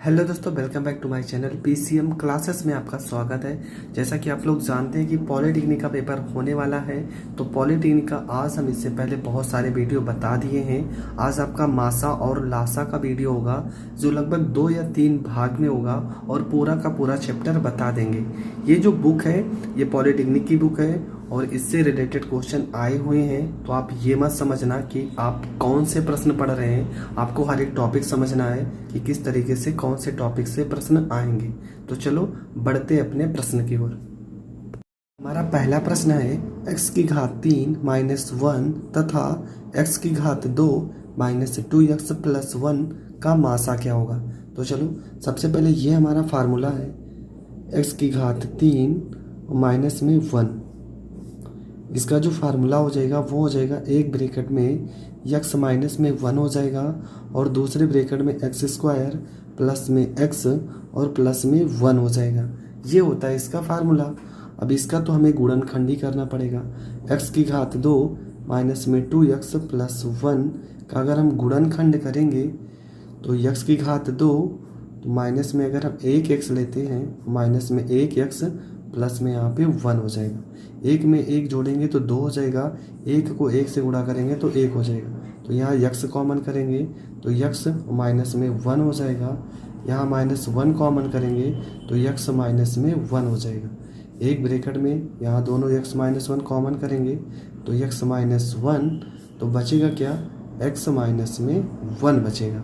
Hello दोस्तों, welcome back to my channel PCM classes में आपका स्वागत है। जैसा कि आप लोग जानते हैं कि पॉलिटेक्निक का पेपर होने वाला है, तो पॉलिटेक्निक का आज हम इससे पहले बहुत सारे वीडियो बता दिए हैं। आज आपका मासा और लासा का वीडियो होगा जो लगभग 2 या 3 भाग में होगा और पूरा का पूरा चैप्टर बता देंगे। ये जो बुक है ये पॉलिटेक्निक की बुक है और इससे रिलेटेड क्वेश्चन आए हुए हैं, तो आप ये मत समझना कि आप कौन से प्रश्न पढ़ रहे हैं। आपको हर एक टॉपिक समझना है कि किस तरीके से कौन से टॉपिक से प्रश्न आएंगे। तो चलो बढ़ते अपने प्रश्न की ओर। हमारा पहला प्रश्न है x की घात 3 माइनस 1 तथा x की घात 2 माइनस 2x प्लस 1 का मासा क्या होगा। तो चलो सबसे पहले ये हमारा फार्मूला है, x की घात 3 माइनस में 1। इसका जो फार्मूला हो जाएगा वो हो जाएगा एक ब्रैकेट में x माइनस में 1 हो जाएगा और दूसरे ब्रैकेट में एक्स स्क्वायर प्लस में x और प्लस में 1 हो जाएगा। ये होता है इसका फार्मूला। अब इसका तो हमें गुणनखंड ही करना पड़ेगा। x की घात 2 माइनस में 2x प्लस 1 का अगर हम गुणनखंड करेंगे तो x की घात 2 तो माइनस में अगर हम 1x लेते हैं, माइनस में 1x प्लस में यहाँ पे 1 हो जाएगा। एक में एक जोड़ेंगे तो 2 हो जाएगा, एक को एक से गुणा करेंगे तो 1 हो जाएगा। तो यहाँ x कॉमन करेंगे तो x माइनस में 1 हो जाएगा। यहाँ माइनस 1 कॉमन करेंगे तो x माइनस में 1 हो जाएगा। एक ब्रैकेट में यहाँ दोनों x माइनस 1 कॉमन करेंगे तो x माइनस 1, तो बचेगा क्या, x माइनस में 1 बचेगा।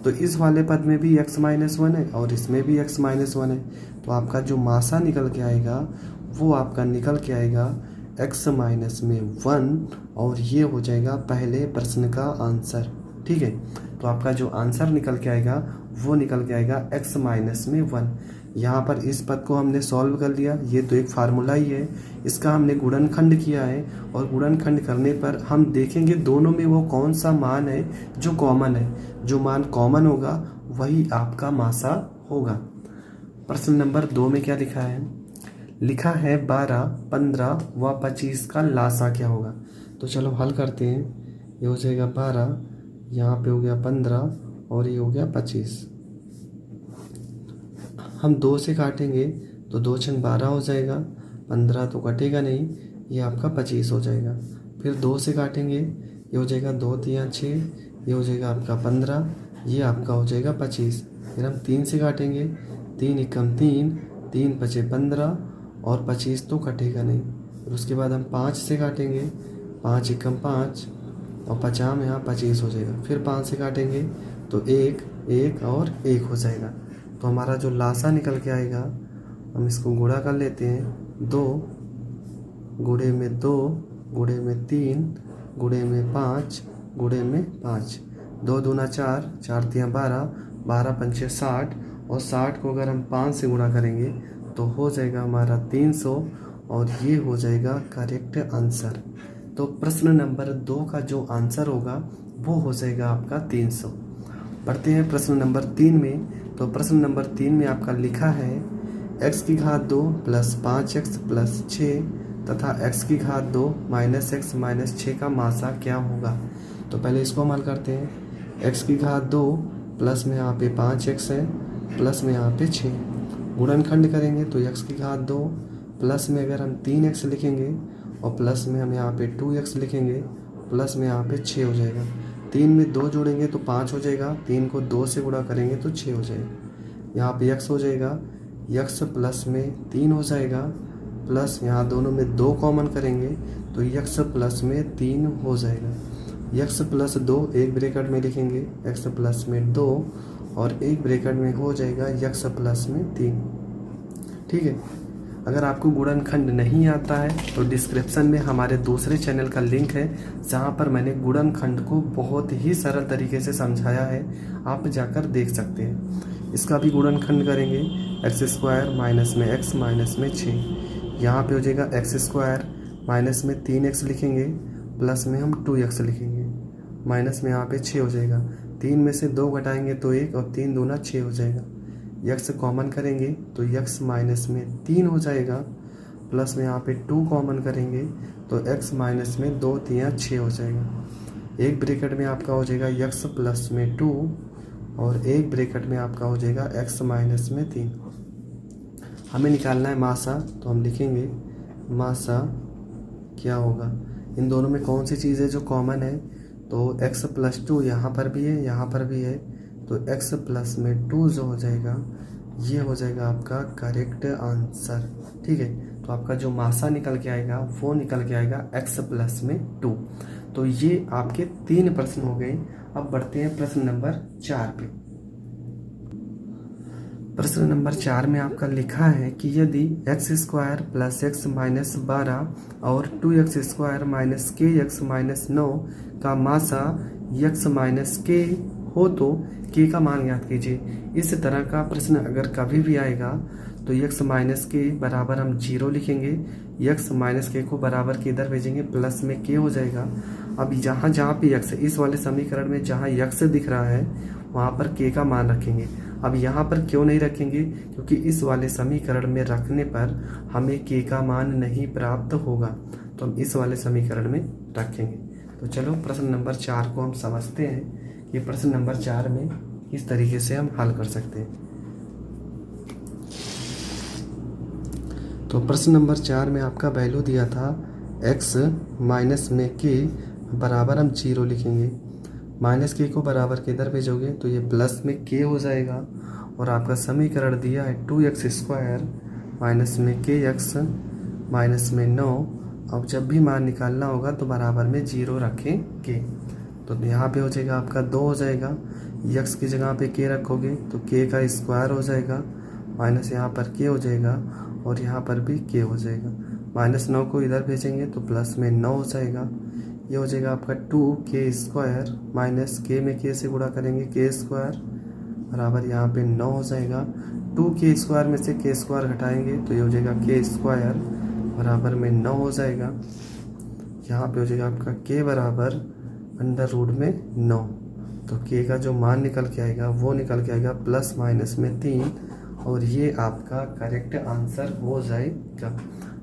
तो इस वाले पद में भी x माइनस 1 है और इसमें भी x माइनस 1 है। तो आपका जो मासा निकल के आएगा वो आपका निकल के आएगा x माइनस में 1 और ये हो जाएगा पहले प्रश्न का आंसर। ठीक है, तो आपका जो आंसर निकल के आएगा वो निकल के आएगा x माइनस में 1। यहाँ पर इस पद को हमने सॉल्व कर लिया, ये तो एक फार्मूला ही है। इसका हमने गुणनखंड किया है और गुणनखंड करने पर हम देखेंगे दोनों में वो कौन सा मान है जो कॉमन है। जो मान कॉमन होगा वही आपका मासा होगा। प्रश्न नंबर 2 में क्या लिखा है, लिखा है 12, 15 व 25 का लासा क्या होगा। तो चलो हल करते हैं। ये हो जाएगा 12, यहाँ पे हो गया 15 और ये हो गया 25। हम 2 से काटेंगे तो 2 छंग 12 हो जाएगा, 15 तो कटेगा नहीं, ये आपका 25 हो जाएगा। फिर 2 से काटेंगे, ये हो जाएगा 2 3 6, ये हो जाएगा आपका 15, ये आपका हो जाएगा 25। फिर हम 3 से काटेंगे, 3 एकम 3, 3 पचे 15 और 25 तो कटेगा नहीं। फिर उसके बाद हम 5 से काटेंगे, 5 एकम 5 और 50 में यहाँ 25 हो जाएगा। फिर 5 से काटेंगे तो 1 1 और 1 हो जाएगा। तो हमारा जो लासा निकल के आएगा, हम इसको गुणा कर लेते हैं। 2 गुणे में 2 गुणे में 3 गुणे में 5 गुणे में 5, 2 दूना 4, 4 तियाँ 12, 12 पंचे 60 और 60 को अगर हम 5 से गुणा करेंगे तो हो जाएगा हमारा 300 और ये हो जाएगा करेक्ट आंसर। तो प्रश्न नंबर 2 का जो आंसर होगा वो हो जाएगा आपका 300। बढ़ते हैं प्रश्न नंबर 3 में। तो प्रश्न नंबर 3 में आपका लिखा है x की घात 2 प्लस 5x प्लस 6 तथा x की घात 2 माइनस x माइनस 6 का मासा क्या होगा। तो पहले इसको हल करते हैं। x की घात 2 प्लस में यहाँ पे 5x है प्लस में यहाँ पे 6, गुणनखंड करेंगे तो x की घात 2 प्लस में अगर हम 3x लिखेंगे और प्लस में हम यहाँ पे 2x लिखेंगे, प्लस में यहाँ पे 6 हो जाएगा। 3 में 2 जोड़ेंगे तो 5 हो जाएगा, 3 को 2 से गुणा करेंगे तो 6 हो जाएगा। यहाँ पे x हो जाएगा, x प्लस में 3 हो जाएगा, प्लस यहाँ दोनों में 2 कॉमन करेंगे तो x प्लस में 3 हो जाएगा। x प्लस 2 एक ब्रैकेट में लिखेंगे, x प्लस में 2 और एक ब्रैकेट में हो जाएगा x प्लस में 3। ठीक है, अगर आपको गुणनखंड नहीं आता है तो डिस्क्रिप्शन में हमारे दूसरे चैनल का लिंक है जहां पर मैंने गुणनखंड को बहुत ही सरल तरीके से समझाया है, आप जाकर देख सकते हैं। इसका भी गुणनखंड करेंगे, एक्स स्क्वायर माइनस में x माइनस में 6, यहाँ पे हो जाएगा एक्स स्क्वायर माइनस में 3x लिखेंगे प्लस में हम 2x लिखेंगे, माइनस में यहाँ पे 6 हो जाएगा। 3 में से 2 घटाएंगे तो 1 और 3 दूना 6 हो जाएगा। x कॉमन करेंगे तो x माइनस में 3 हो जाएगा, प्लस में यहाँ पे 2 कॉमन करेंगे तो x माइनस में 2 3 6 हो जाएगा। एक ब्रैकेट में आपका हो जाएगा x प्लस में 2 और एक ब्रैकेट में आपका हो जाएगा x माइनस में 3। हमें निकालना है मासा, तो हम लिखेंगे मासा क्या होगा, इन दोनों में कौन सी चीज़ है जो कॉमन है, तो x प्लस 2 यहाँ पर भी है यहाँ पर भी है, तो x प्लस में 2 जो हो जाएगा ये हो जाएगा आपका करेक्ट आंसर। ठीक है, तो आपका जो मासा निकल के आएगा वो निकल के आएगा x प्लस में 2। तो ये आपके 3 प्रश्न हो गए। अब बढ़ते हैं प्रश्न नंबर 4 पे। प्रश्न नंबर 4 में आपका लिखा है कि यदि x square plus x minus 12 और 2x स्क्वायर माइनस के एक्स माइनस 9 का मासा x माइनस के हो तो के का मान ज्ञात कीजिए। इस तरह का प्रश्न अगर कभी भी आएगा तो x माइनस के बराबर हम 0 लिखेंगे, x माइनस के को बराबर के इधर भेजेंगे, प्लस में k हो जाएगा। अब जहाँ जहाँ पे x, इस वाले समीकरण में जहाँ x दिख रहा है वहाँ पर k का मान रखेंगे। अब यहाँ पर क्यों नहीं रखेंगे, क्योंकि इस वाले समीकरण में रखने पर हमें k का मान नहीं प्राप्त होगा, तो हम इस वाले समीकरण में रखेंगे। तो चलो प्रश्न नंबर 4 को हम समझते हैं कि प्रश्न नंबर 4 में किस तरीके से हम हल कर सकते हैं। तो प्रश्न नंबर 4 में आपका वैल्यू दिया था x माइनस में k बराबर हम 0 लिखेंगे, माइनस के को बराबर के इधर भेजोगे तो ये प्लस में k हो जाएगा, और आपका समीकरण दिया है 2x स्क्वायर माइनस में kx माइनस में 9। अब जब भी मान निकालना होगा तो बराबर में 0 रखेंगे, तो यहाँ पे हो जाएगा आपका 2 हो जाएगा, x की जगह पे k रखोगे तो k का स्क्वायर हो जाएगा, माइनस यहाँ पर k हो जाएगा और यहाँ पर भी k हो जाएगा। माइनस 9 को इधर भेजेंगे तो प्लस में 9 हो जाएगा, ये हो जाएगा आपका 2k स्क्वायर माइनस k में k से गुणा करेंगे k स्क्वायर बराबर यहाँ पे 9 हो जाएगा। 2k स्क्वायर में से k स्क्वायर घटाएंगे तो ये हो जाएगा k स्क्वायर बराबर में 9 हो जाएगा। यहाँ पे हो जाएगा आपका k बराबर अंडर रूट में 9, तो k का जो मान निकल के आएगा वो निकल के आएगा प्लस माइनस में 3, और ये आपका करेक्ट आंसर हो जाएगा।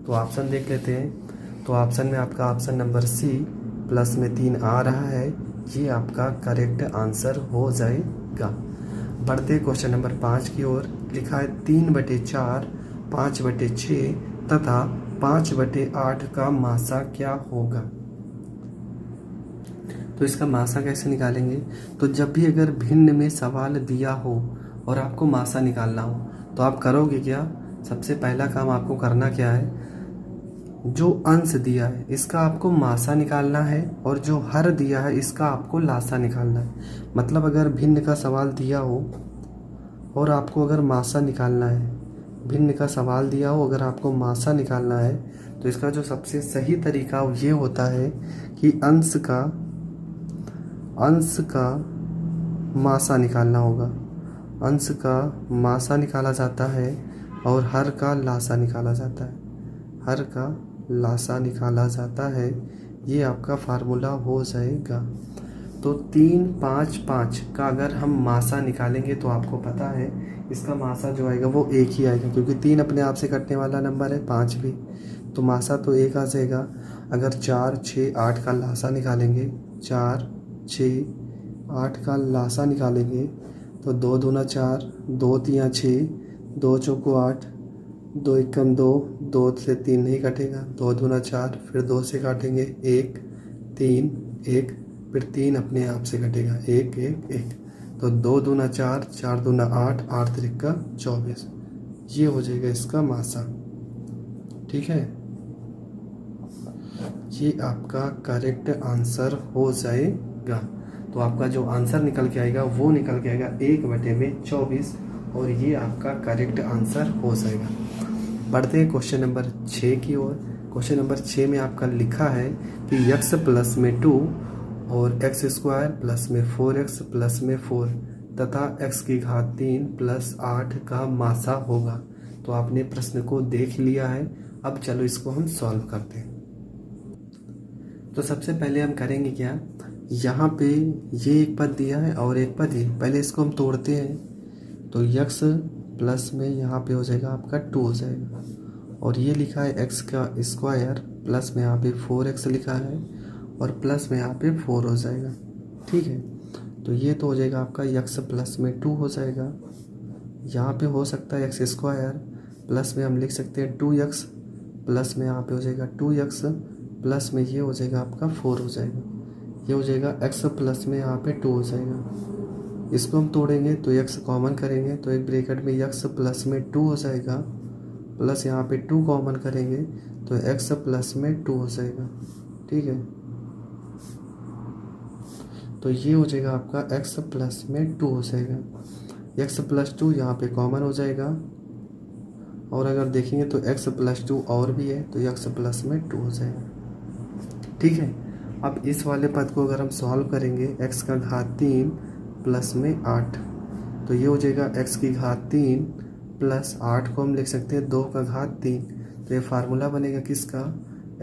तो ऑप्शन देख लेते हैं। तो ऑप्शन में आपका ऑप्शन नंबर सी प्लस में 3 आ रहा है, ये आपका करेक्ट आंसर हो जाएगा। बढ़ते क्वेश्चन नंबर 5 की ओर। लिखा है 3/4, 5/6 तथा 5/8 का मासा क्या होगा। तो इसका मासा कैसे निकालेंगे, तो जब भी अगर भिन्न में सवाल दिया हो और आपको मासा निकालना हो तो आप करोगे क्या, सबसे पहला काम आपको करना क्या है, जो अंश दिया है इसका आपको मासा निकालना है, और जो हर दिया है इसका आपको लासा निकालना है। मतलब अगर भिन्न का सवाल दिया हो और आपको अगर मासा निकालना है, भिन्न का सवाल दिया हो अगर आपको मासा निकालना है, तो इसका जो सबसे सही तरीका ये होता है कि अंश का मासा निकालना होगा। अंश का मासा निकाला जाता है और हर का लासा निकाला जाता है, हर का लासा निकाला जाता है, ये आपका फार्मूला हो जाएगा। तो 3, 5, 5 का अगर हम मासा निकालेंगे तो आपको पता है इसका मासा जो आएगा वो 1 ही आएगा, क्योंकि 3 अपने आप से कटने वाला नंबर है, 5 भी, तो मासा तो 1 आ जाएगा। अगर 4, 6, 8 का लासा निकालेंगे, 4, 6, 8 का लासा निकालेंगे तो 2 दूना 4, 2 तिया 6, 2 चौको 8, 2 एकम 2, 2 से 3 नहीं कटेगा, 2 दूना 4, फिर 2 से काटेंगे 1, 3, 1, फिर 3 अपने आप से कटेगा 1, 1, 1, तो 2 दूना 4, 4 दूना 8, 8 त्रिका 24, ये हो जाएगा इसका मासा। ठीक है, ये आपका करेक्ट आंसर हो जाएगा। तो आपका जो आंसर निकल के आएगा वो निकल के आएगा 1/24, और ये आपका करेक्ट आंसर हो जाएगा। बढ़ते हैं क्वेश्चन नंबर 6 की ओर। क्वेश्चन नंबर 6 में आपका लिखा है कि x प्लस में 2 और x स्क्वायर प्लस में 4x प्लस में 4 तथा x की घात 3 प्लस 8 का मासा होगा। तो आपने प्रश्न को देख लिया है, अब चलो इसको हम सॉल्व करते हैं। तो सबसे पहले हम करेंगे क्या, यहाँ पे ये एक पद दिया है और एक पद है, पहले इसको हम तोड़ते हैं। तो x प्लस में यहाँ पे हो जाएगा आपका 2 हो जाएगा, और ये लिखा है x का स्क्वायर प्लस में यहाँ पे 4x लिखा है और प्लस में यहाँ पे 4 हो जाएगा। ठीक है, तो ये तो हो जाएगा आपका x प्लस में 2 हो जाएगा। यहाँ पे हो सकता है x² प्लस में हम लिख सकते हैं 2x, प्लस में यहाँ पे हो जाएगा 2x, प्लस में ये हो जाएगा आपका 4 हो जाएगा। ये हो जाएगा x प्लस में यहाँ पे 2 हो जाएगा। इसको हम तोड़ेंगे तो x कॉमन करेंगे तो एक ब्रैकेट में x प्लस में 2 हो जाएगा, प्लस यहाँ पे 2 कॉमन करेंगे तो x प्लस में 2 हो जाएगा। ठीक है, तो ये हो जाएगा आपका x प्लस में 2 हो जाएगा। x प्लस 2 यहाँ पे कॉमन हो जाएगा, और अगर देखेंगे तो x प्लस 2 और भी है तो x प्लस में 2 हो जाएगा। ठीक है, अब इस वाले पद को अगर हम सॉल्व करेंगे x का घात 3 प्लस में 8, तो ये हो जाएगा x की घात 3 प्लस 8 को हम लिख सकते हैं 2 का घात 3। तो ये फार्मूला बनेगा किसका,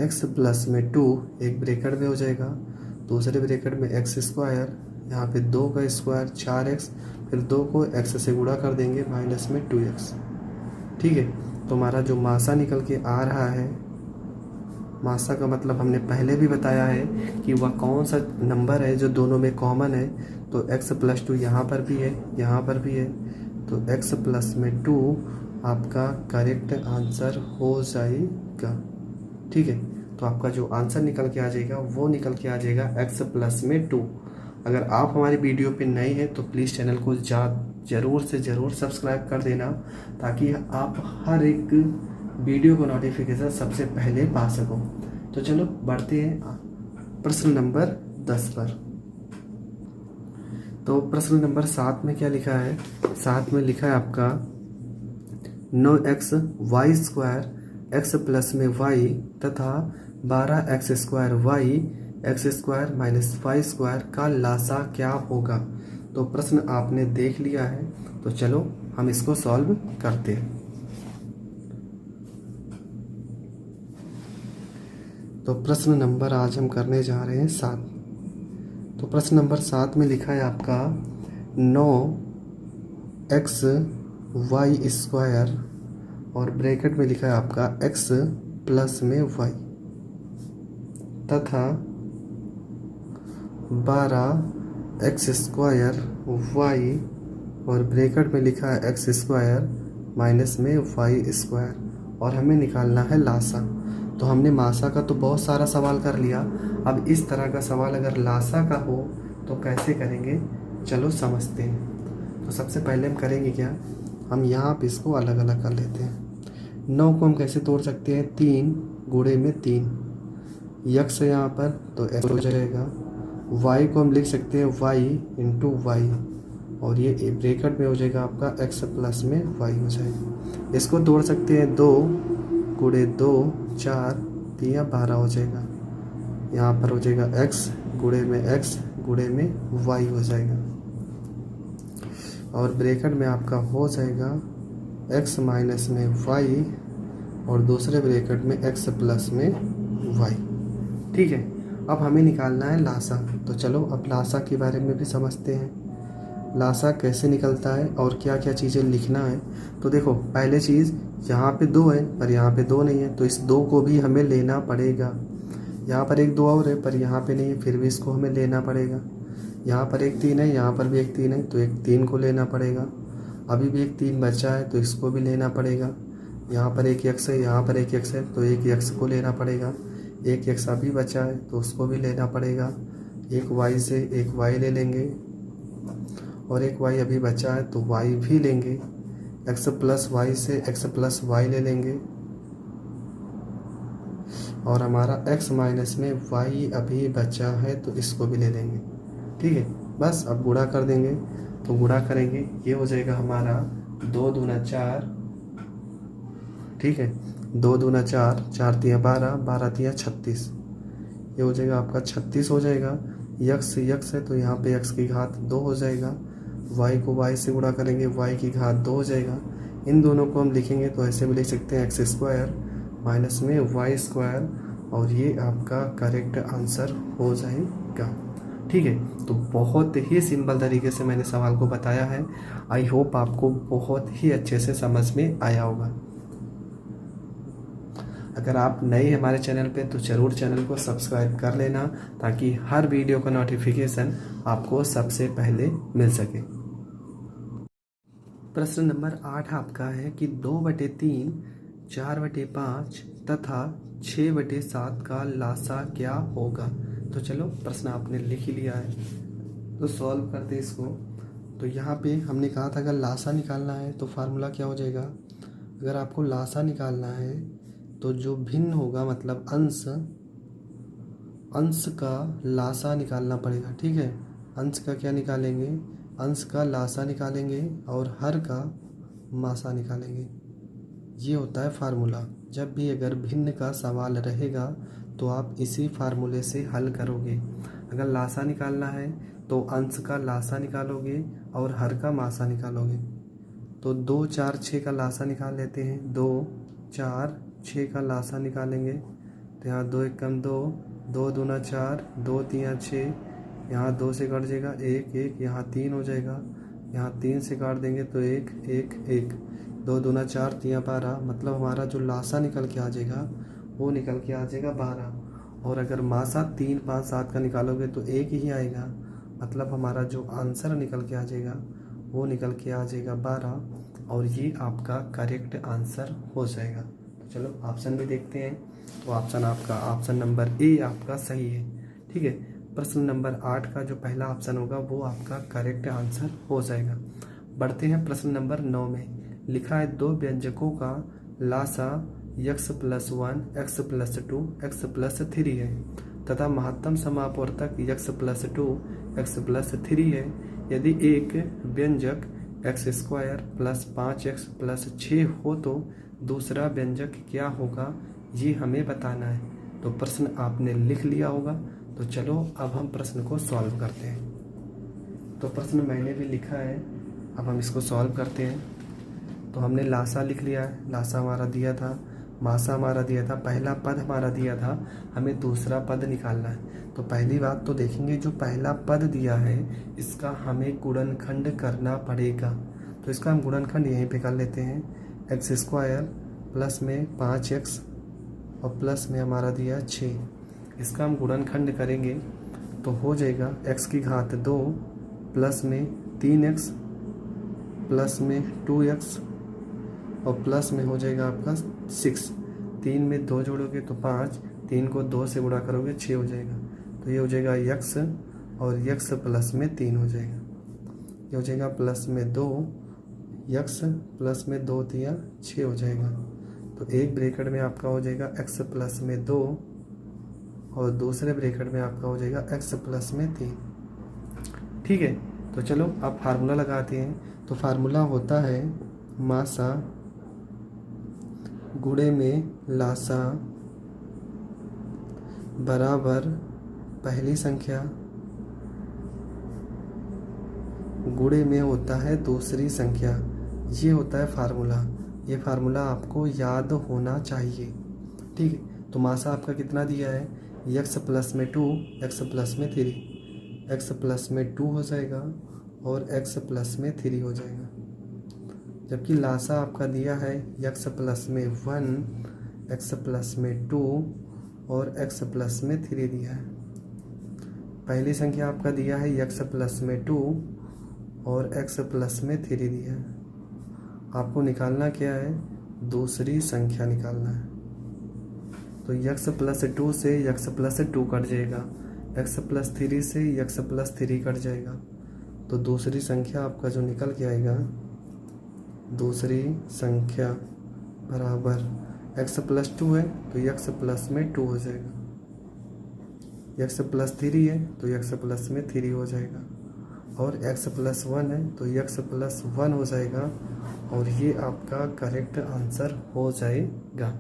x प्लस में 2 एक ब्रैकेट में हो जाएगा, दूसरे ब्रैकेट में x², यहाँ पे 2 का स्क्वायर 4x, फिर 2 को x से गुणा कर देंगे माइनस में 2x। ठीक है, तो हमारा जो मासा निकल के आ रहा है, मासा का मतलब हमने पहले भी बताया है कि वह कौन सा नंबर है जो दोनों में कॉमन है। तो x प्लस 2 यहाँ पर भी है, यहाँ पर भी है, तो x प्लस में 2 आपका करेक्ट आंसर हो जाएगा। ठीक है, तो आपका जो आंसर निकल के आ जाएगा वो निकल के आ जाएगा x प्लस में 2। अगर आप हमारी वीडियो पे नए हैं तो प्लीज़ चैनल को ज़रूर से ज़रूर सब्सक्राइब कर देना, ताकि आप हर एक वीडियो को नोटिफिकेशन सबसे पहले पा सको। तो चलो बढ़ते हैं प्रश्न नंबर 10 पर। तो प्रश्न नंबर 7 में क्या लिखा है, 7 में लिखा है आपका 9x y² x प्लस में y तथा 12x² y x² minus y² का लासा क्या होगा। तो प्रश्न आपने देख लिया है, तो चलो हम इसको सॉल्व करते हैं। तो प्रश्न नंबर आज हम करने जा रहे हैं 7। तो प्रश्न नंबर 7 में लिखा है आपका 9x y² और ब्रैकेट में लिखा है आपका x प्लस में y तथा 12x² y और ब्रैकेट में लिखा है x² माइनस में y², और हमें निकालना है लासा। तो हमने मासा का तो बहुत सारा सवाल कर लिया, अब इस तरह का सवाल अगर लासा का हो तो कैसे करेंगे, चलो समझते हैं। तो सबसे पहले हम करेंगे क्या, हम यहाँ पे इसको अलग अलग कर लेते हैं। 9 को हम कैसे तोड़ सकते हैं, 3 गुणे में 3, x है यहाँ पर तो x हो जाएगा। y को हम लिख सकते हैं y इंटू वाई, और ये ब्रैकेट में हो जाएगा आपका x प्लस में y हो जाएगा। इसको तोड़ सकते हैं 2 गुणे 2 4 3 12 हो जाएगा। यहाँ पर हो जाएगा x गुणे में x गुणे में y हो जाएगा, और ब्रैकेट में आपका हो जाएगा x माइनस में y और दूसरे ब्रैकेट में x प्लस में y। ठीक है, अब हमें निकालना है लासा। तो चलो अब लासा के बारे में भी समझते हैं, लासा कैसे निकलता है और क्या क्या चीज़ें लिखना है। तो देखो, पहले चीज़ यहाँ पे 2 है पर यहाँ पे 2 नहीं है, तो इस 2 को भी हमें लेना पड़ेगा। यहाँ पर एक 2 और है पर यहाँ पे नहीं है, फिर भी इसको हमें लेना पड़ेगा। यहाँ पर एक 3 है, यहाँ पर भी एक 3 है, तो एक 3 को लेना पड़ेगा। अभी भी एक 3 बचा है तो इसको भी लेना पड़ेगा। यहाँ पर एक x है, यहाँ पर एक x है, तो एक x को लेना पड़ेगा। एक x अभी बचा है तो उसको भी लेना पड़ेगा। एक y से एक y ले लेंगे, और एक y अभी बचा है तो y भी लेंगे। x प्लस y से x प्लस y ले लेंगे, और हमारा x माइनस में y अभी बचा है तो इसको भी ले लेंगे। ठीक है, बस अब गुणा कर देंगे। तो गुणा करेंगे, ये हो जाएगा हमारा 2 दूना 4। ठीक है, 2 दूना 4, 4 तिया 12, 12 तिया 36, ये हो जाएगा आपका 36 हो जाएगा। यक्स यक्स है तो यहाँ पे x की घात 2 हो जाएगा। y को y से गुणा करेंगे, y की घात 2 हो जाएगा। इन दोनों को हम लिखेंगे तो ऐसे भी लिख सकते हैं x² माइनस में y², और ये आपका करेक्ट आंसर हो जाएगा। ठीक है, तो बहुत ही सिंपल तरीके से मैंने सवाल को बताया है। आई होप आपको बहुत ही अच्छे से समझ में आया होगा। अगर आप नए हमारे चैनल पे तो ज़रूर चैनल को सब्सक्राइब कर लेना, ताकि हर वीडियो का नोटिफिकेशन आपको सबसे पहले मिल सके। प्रश्न नंबर 8 आपका है कि 2/3, 4/5 तथा 6/7 का लासा क्या होगा। तो चलो प्रश्न आपने लिख ही लिया है, तो सॉल्व करते इसको। तो यहाँ पे हमने कहा था अगर लासा निकालना है तो फार्मूला क्या हो जाएगा। अगर आपको लासा निकालना है तो जो भिन्न होगा, मतलब अंश का लासा निकालना पड़ेगा। ठीक है, अंश का क्या निकालेंगे, अंश का लासा निकालेंगे और हर का मासा निकालेंगे। ये होता है फार्मूला। जब भी अगर भिन्न का सवाल रहेगा तो आप इसी फार्मूले से हल करोगे। अगर लासा निकालना है तो अंश का लासा निकालोगे और हर का मासा निकालोगे। तो 2, 4, 6 का लासा निकाल लेते हैं। 2, 4, 6 का लासा निकालेंगे तो यहाँ 2 1 कम 2, 2 दूना 4, 2 3 6, यहाँ 2 से कट जाएगा 1 1, यहाँ 3 हो जाएगा, यहाँ 3 से काट देंगे तो 1 1 1, 2 दूना 4, 3 12, मतलब हमारा जो लासा निकल के आ जाएगा वो निकल के आ जाएगा 12। और अगर मासा 3 5 7 का निकालोगे तो 1 ही आएगा, मतलब हमारा जो आंसर निकल के आ जाएगा वो निकल के आ जाएगा 12, और ये आपका करेक्ट आंसर हो जाएगा। तो चलो ऑप्शन भी देखते हैं। तो ऑप्शन नंबर ए आपका सही है। ठीक है, प्रश्न नंबर 8 का जो पहला ऑप्शन होगा वो आपका करेक्ट आंसर हो जाएगा। बढ़ते हैं प्रश्न नंबर 9 में। लिखा है 2 व्यंजकों का लासा x+1, x+2, x+3 है तथा महत्तम समापवर्तक x+2, x+3 है। यदि एक व्यंजक x² + 5x + 6 हो तो दूसरा व्यंजक क्या होगा, ये हमें बताना है। तो प्रश्न आपने लिख लिया होगा। तो चलो अब हम प्रश्न को सॉल्व करते हैं। तो प्रश्न मैंने भी लिखा है, अब हम इसको सॉल्व करते हैं। तो हमने लासा लिख लिया है, लासा हमारा दिया था, मासा हमारा दिया था, पहला पद हमारा दिया था, हमें दूसरा पद निकालना है। तो पहली बात तो देखेंगे जो पहला पद दिया है इसका हमें गुणनखंड करना पड़ेगा। तो इसका हम गुणनखंड यहीं पे कर लेते हैं। x² प्लस में 5x और प्लस में हमारा दिया 6, इसका हम गुणनखंड करेंगे तो हो जाएगा x की घात 2 प्लस में 3x प्लस में 2x और प्लस में हो जाएगा आपका 6। 3 में 2 जोड़ोगे तो 5, 3 को 2 से गुणा करोगे 6 हो जाएगा। तो ये हो जाएगा x और x प्लस में 3 हो जाएगा। ये हो जाएगा प्लस में 2, x प्लस में 2 3 6 हो जाएगा। तो एक ब्रैकेट में आपका हो जाएगा x प्लस में 2 और दूसरे ब्रैकेट में आपका हो जाएगा x प्लस में 3। ठीक है, तो चलो आप फार्मूला लगाते हैं। तो फार्मूला होता है मासा गुणे में लासा बराबर पहली संख्या गुणे में होता है दूसरी संख्या। ये होता है फार्मूला। ये फार्मूला आपको याद होना चाहिए। ठीक है, तो मासा आपका कितना दिया है, x प्लस में 2, x प्लस में 3, x प्लस में 2 हो जाएगा और x प्लस में 3 हो जाएगा। जबकि लासा आपका दिया है x प्लस में 1, x प्लस में 2 और x प्लस में 3 दिया है। पहली संख्या आपका दिया है x प्लस में 2 और x प्लस में 3 दिया है। आपको निकालना क्या है, दूसरी संख्या निकालना है। तो x प्लस 2 से x प्लस 2 कट जाएगा, x प्लस 3 से x प्लस 3 कट जाएगा। तो दूसरी संख्या आपका जो निकल के आएगा, दूसरी संख्या बराबर x प्लस 2 है तो x प्लस में 2 हो जाएगा, x प्लस 3 है तो x प्लस में 3 हो जाएगा, और x प्लस 1 है तो x प्लस 1 हो जाएगा। और ये आपका करेक्ट आंसर हो जाएगा।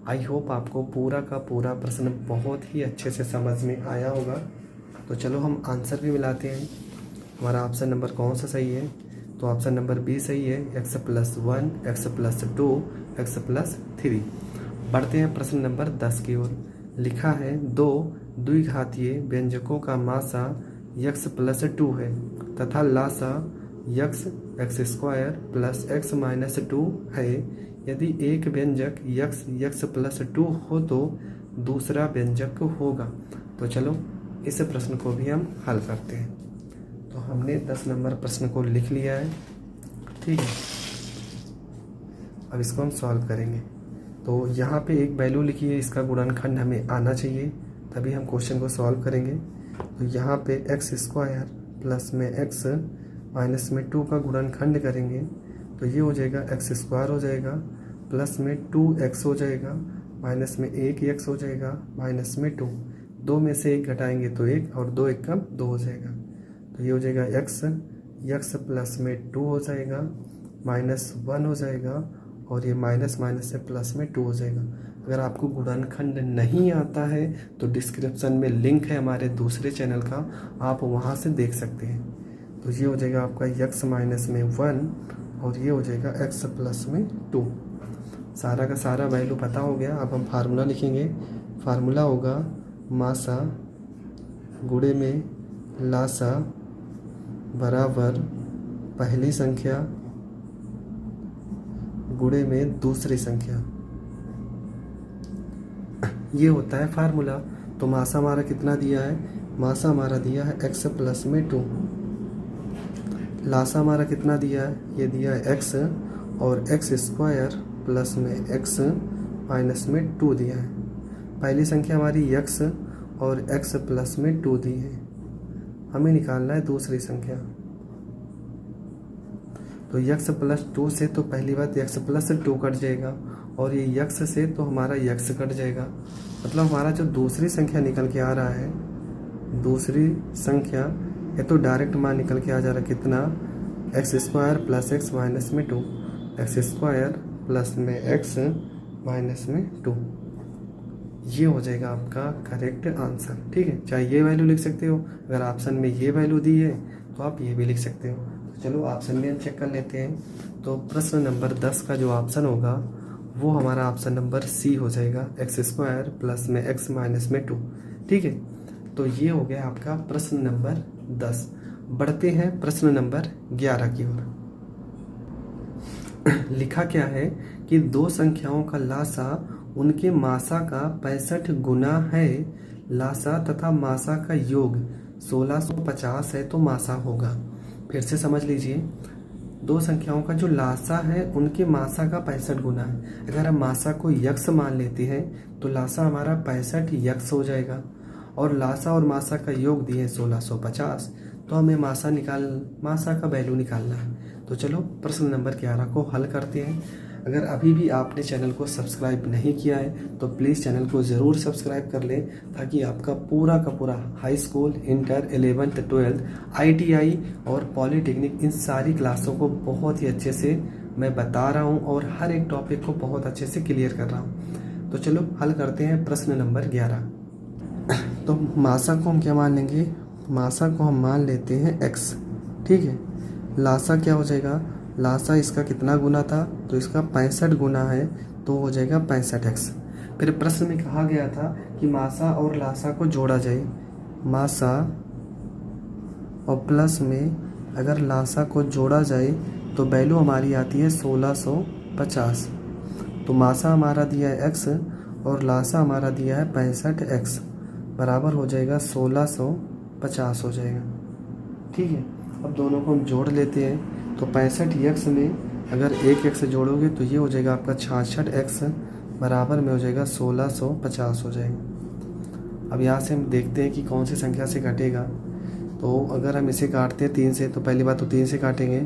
आई होप आपको पूरा का पूरा प्रश्न बहुत ही अच्छे से समझ में आया होगा। तो चलो हम आंसर भी मिलाते हैं। हमारा ऑप्शन नंबर कौन सा सही है, तो ऑप्शन नंबर बी सही है, x plus 1, x plus 2, x plus 3। बढ़ते हैं प्रश्न नंबर 10 की ओर। लिखा है 2 द्विघातीय व्यंजकों का मासा x प्लस 2 है तथा लासा x x square plus x minus 2 है। यदि एक व्यंजक यक्स यक्स प्लस 2 हो तो दूसरा व्यंजक होगा। तो चलो इस प्रश्न को भी हम हल करते हैं। तो हमने 10 नंबर प्रश्न को लिख लिया है, ठीक है। अब इसको हम सॉल्व करेंगे। तो यहाँ पे एक वैल्यू लिखी है, इसका गुणनखंड हमें आना चाहिए, तभी हम क्वेश्चन को सॉल्व करेंगे। तो यहाँ पे एक्स स्क्वायर प्लस में एक्स माइनस में 2 का गुणनखंड करेंगे तो ये हो जाएगा एक्स स्क्वायर हो जाएगा, प्लस में 2x हो जाएगा, माइनस में 1x हो जाएगा, माइनस में 2, 2 में से 1 घटाएंगे तो 1 और 2 1 का 2 हो जाएगा। तो ये हो जाएगा x प्लस में 2 हो जाएगा, माइनस 1 हो जाएगा, और ये माइनस माइनस से प्लस में 2 हो जाएगा। अगर आपको गुणनखंड नहीं आता है तो डिस्क्रिप्शन में लिंक है हमारे दूसरे चैनल का, आप वहाँ से देख सकते हैं। तो ये हो जाएगा आपका x माइनस में 1 और ये हो जाएगा x प्लस में 2। सारा का सारा वैल्यू पता हो गया। अब हम फार्मूला लिखेंगे। फार्मूला होगा मासा गुणे में लासा बराबर पहली संख्या गुणे में दूसरी संख्या, ये होता है फार्मूला। तो मासा हमारा कितना दिया है? मासा हमारा दिया है x प्लस में 2। लासा हमारा कितना दिया है? ये दिया है x और x स्क्वायर प्लस में x माइनस में 2 दिया है। पहली संख्या हमारी x और x प्लस में 2 दी है। हमें निकालना है दूसरी संख्या। तो x प्लस 2 से तो पहली बात x प्लस 2 कट जाएगा, और ये x से तो हमारा x कट जाएगा। मतलब हमारा जो दूसरी संख्या निकल के आ रहा है, दूसरी संख्या ये तो डायरेक्ट मान निकल के आ जा रहा है कितना? X square plus x minus में 2, एक्स स्क्वायर प्लस में एक्स माइनस में 2, ये हो जाएगा आपका करेक्ट आंसर, ठीक है। चाहे ये वैल्यू लिख सकते हो, अगर ऑप्शन में ये वैल्यू दी है तो आप ये भी लिख सकते हो। तो चलो ऑप्शन भी हम चेक कर लेते हैं। तो प्रश्न नंबर 10 का जो ऑप्शन होगा वो हमारा ऑप्शन नंबर सी हो जाएगा, एक्स स्क्वायर प्लस में एक्स माइनस में 2, ठीक है। तो ये हो गया आपका प्रश्न नंबर 10। बढ़ते हैं प्रश्न नंबर 11 की ओर। लिखा क्या है कि दो संख्याओं का लासा उनके मासा का 65 गुना है। लासा तथा मासा का योग 1650 है तो मासा होगा। फिर से समझ लीजिए, दो संख्याओं का जो लासा है उनके मासा का 65 गुना है। अगर हम मासा को यक्स मान लेते हैं तो लासा हमारा 65 यक्स हो जाएगा, और लासा और मासा का योग दिए 1650, तो हमें मासा का वैल्यू निकालना है। तो चलो प्रश्न नंबर 11 को हल करते हैं। अगर अभी भी आपने चैनल को सब्सक्राइब नहीं किया है तो प्लीज़ चैनल को ज़रूर सब्सक्राइब कर लें, ताकि आपका पूरा का पूरा high school, inter, 11th, 12th, ITI और पॉलीटेक्निक इन सारी क्लासों को बहुत ही अच्छे से मैं बता रहा हूँ और हर एक टॉपिक को बहुत अच्छे से क्लियर कर रहा हूँ। तो चलो हल करते हैं प्रश्न नंबर 11। तो मासा को हम क्या मान लेंगे? मासा को हम मान लेते हैं x, ठीक है। लासा क्या हो जाएगा? लासा इसका कितना गुना था? तो इसका 65 गुना है, तो हो जाएगा 65x। फिर प्रश्न में कहा गया था कि मासा और लासा को जोड़ा जाए। मासा और प्लस में अगर लासा को जोड़ा जाए तो वैल्यू हमारी आती है 1650। तो मासा हमारा दिया है x और लासा हमारा दिया है 65x, बराबर हो जाएगा 1650 हो जाएगा, ठीक है। अब दोनों को हम जोड़ लेते हैं। तो 65x में अगर 1x जोड़ोगे तो ये हो जाएगा आपका 66x, बराबर में हो जाएगा 1650 हो जाएगा। अब यहाँ से हम देखते हैं कि कौन सी संख्या से कटेगा। तो अगर हम इसे काटते हैं 3 से, तो पहली बात तो 3 से काटेंगे,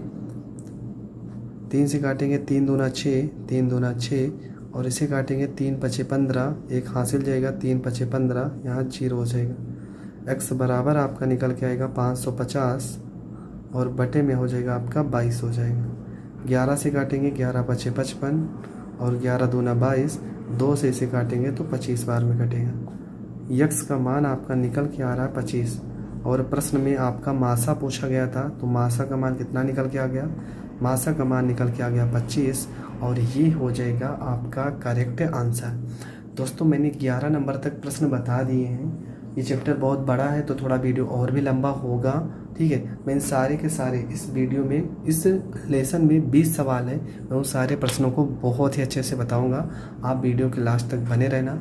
3 से काटेंगे 3 दूना 6, 3 दूना 6, और इसे काटेंगे 3 पचे 15, एक हासिल जाएगा 3 पचे 15, यहाँ 0 हो जाएगा। x बराबर आपका निकल के आएगा 550 और बटे में हो जाएगा आपका 22 हो जाएगा। 11 से काटेंगे 11 पचे 55 और 11 दूना 22, 2 से इसे काटेंगे तो 25 बार में कटेगा। x का मान आपका निकल के आ रहा है 25, और प्रश्न में आपका मासा पूछा गया था, तो मासा का मान कितना निकल के आ गया? मासा का मान निकल के आ गया 25, और ये हो जाएगा आपका करेक्ट आंसर। दोस्तों मैंने 11 नंबर तक प्रश्न बता दिए हैं। ये चैप्टर बहुत बड़ा है तो थोड़ा वीडियो और भी लंबा होगा। ठीक है, मैं इन सारे के सारे इस वीडियो में, इस लेसन में 20 सवाल है, मैं उन सारे प्रश्नों को बहुत ही अच्छे से बताऊंगा। आप वीडियो के लास्ट तक बने रहना।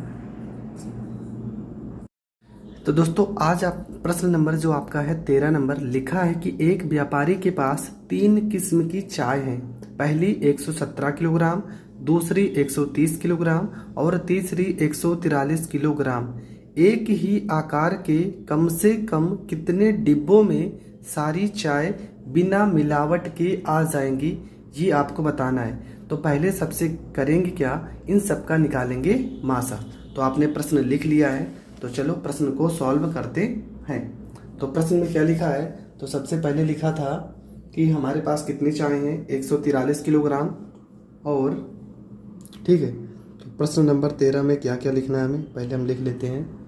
तो दोस्तों आज आप प्रश्न नंबर जो आपका है 13 नंबर, लिखा है कि एक व्यापारी के पास 3 किस्म की चाय है। पहली 117 किलोग्राम, दूसरी 130 किलोग्राम और तीसरी 143 किलोग्राम। एक ही आकार के कम से कम कितने डिब्बों में सारी चाय बिना मिलावट के आ जाएंगी, ये आपको बताना है। तो पहले सबसे करेंगे क्या, इन सब का निकालेंगे मासा। तो आपने प्रश्न लिख लिया है, तो चलो प्रश्न को सॉल्व करते हैं। तो प्रश्न में क्या लिखा है, तो सबसे पहले लिखा था कि हमारे पास कितनी चाय हैं, 143 किलोग्राम। और ठीक है, तो प्रश्न नंबर 13 में क्या क्या लिखना है हमें, पहले हम लिख लेते हैं।